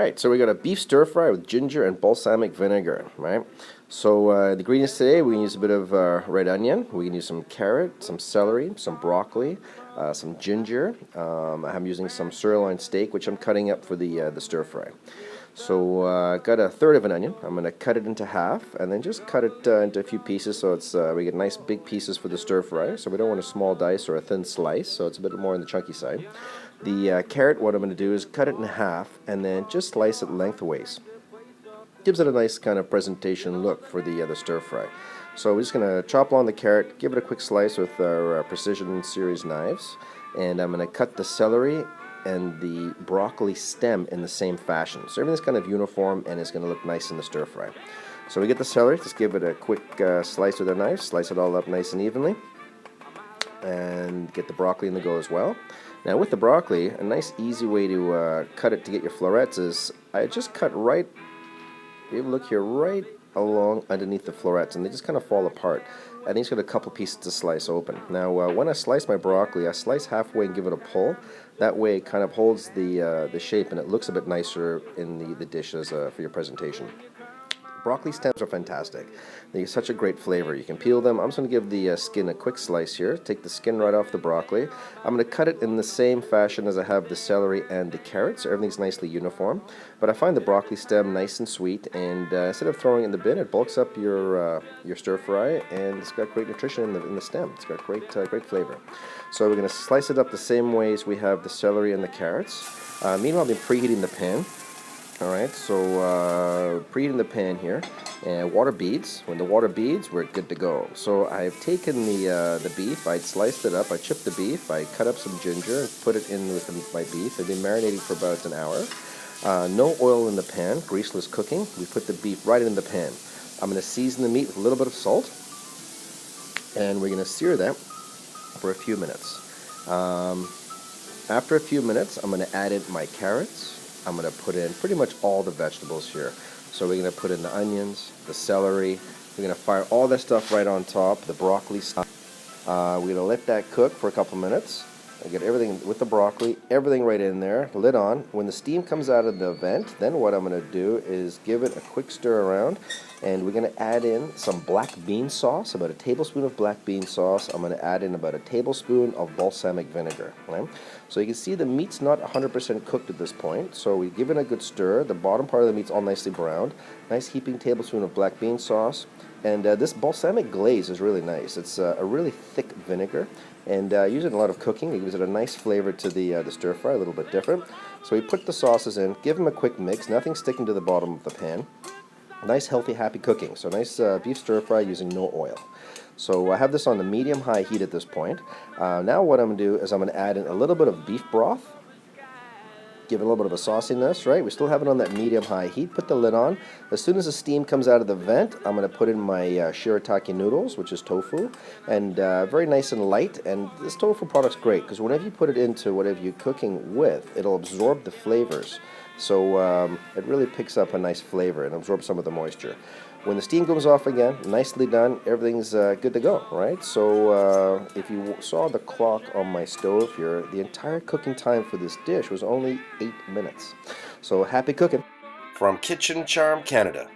Alright, so we got a beef stir fry with ginger and balsamic vinegar, right? So the ingredients today, we can use a bit of red onion, we can use some carrot, some celery, some broccoli, some ginger. I'm using some sirloin steak, which I'm cutting up for the stir fry. So got a third of an onion. I'm going to cut it into half and then just cut it into a few pieces so it's we get nice big pieces for the stir fry. So we don't want a small dice or a thin slice, so it's a bit more on the chunky side. The carrot, what I'm going to do is cut it in half and then just slice it lengthways. Gives it a nice kind of presentation look for the stir fry. So we're just going to chop along the carrot, give it a quick slice with our precision series knives, and I'm going to cut the celery and the broccoli stem in the same fashion. So everything's kind of uniform and it's going to look nice in the stir fry. So we get the celery, just give it a quick slice with a knife, slice it all up nice and evenly, and get the broccoli in the go as well. Now with the broccoli, a nice easy way to cut it to get your florets is I just cut right, you look here, right along underneath the florets, and they just kind of fall apart. And he's got a couple pieces to slice open. Now when I slice my broccoli, I slice halfway and give it a pull. That way it kind of holds the shape and it looks a bit nicer in the dish as for your presentation. Broccoli stems are fantastic. They have such a great flavor. You can peel them. I'm just going to give the skin a quick slice here. Take the skin right off the broccoli. I'm going to cut it in the same fashion as I have the celery and the carrots, so everything's nicely uniform. But I find the broccoli stem nice and sweet, and instead of throwing it in the bin, it bulks up your stir fry, and it's got great nutrition in the stem. It's got great flavor. So we're going to slice it up the same ways we have the celery and the carrots. Meanwhile, I've been preheating the pan. Alright, so preheating the pan here, and water beads. When the water beads, we're good to go. So I've taken the beef, I sliced it up, I chipped the beef, I cut up some ginger and put it in with my beef. I've been marinating for about an hour. No oil in the pan, greaseless cooking. We put the beef right in the pan. I'm going to season the meat with a little bit of salt, and we're going to sear that for a few minutes. After a few minutes, I'm going to add in my carrots. I'm going to put in pretty much all the vegetables here. So we're going to put in the onions, the celery. We're going to fire all that stuff right on top, the broccoli stuff. We're going to let that cook for a couple minutes. I get everything with the broccoli, everything right in there, lid on. When the steam comes out of the vent, then what I'm going to do is give it a quick stir around, and we're going to add in some black bean sauce, about a tablespoon of black bean sauce. I'm going to add in about a tablespoon of balsamic vinegar. Right? So you can see the meat's not 100% cooked at this point, so we give it a good stir. The bottom part of the meat's all nicely browned. Nice heaping tablespoon of black bean sauce. And this balsamic glaze is really nice. It's a really thick vinegar, and use it in a lot of cooking. It gives it a nice flavor to the stir fry, a little bit different. So we put the sauces in, give them a quick mix, nothing sticking to the bottom of the pan. Nice, healthy, happy cooking. So nice beef stir fry using no oil. So I have this on the medium-high heat at this point. Now what I'm going to do is I'm going to add in a little bit of beef broth. Give it a little bit of a sauciness, right? We still have it on that medium-high heat. Put the lid on. As soon as the steam comes out of the vent, I'm going to put in my shirataki noodles, which is tofu, and very nice and light. And this tofu product's great because whenever you put it into whatever you're cooking with, it'll absorb the flavors. So it really picks up a nice flavor and absorbs some of the moisture. When the steam comes off again, nicely done, everything's good to go, right? So if you saw the clock on my stove here, the entire cooking time for this dish was only 8 minutes. So happy cooking. From Kitchen Charm Canada.